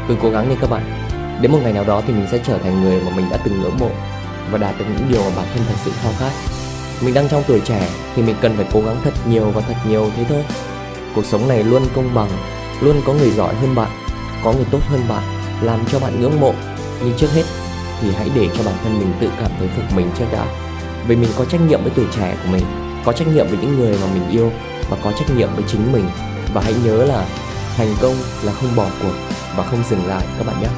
Cứ cố gắng đi các bạn. Đến một ngày nào đó thì mình sẽ trở thành người mà mình đã từng ngưỡng mộ và đạt được những điều mà bản thân thật sự khao khát. Mình đang trong tuổi trẻ thì mình cần phải cố gắng thật nhiều và thật nhiều thế thôi. Cuộc sống này luôn công bằng, luôn có người giỏi hơn bạn, có người tốt hơn bạn, làm cho bạn ngưỡng mộ. Nhưng trước hết thì hãy để cho bản thân mình tự cảm thấy phục mình trước đã. Vì mình có trách nhiệm với tuổi trẻ của mình, có trách nhiệm với những người mà mình yêu và có trách nhiệm với chính mình. Và hãy nhớ là thành công là không bỏ cuộc và không dừng lại các bạn nhé.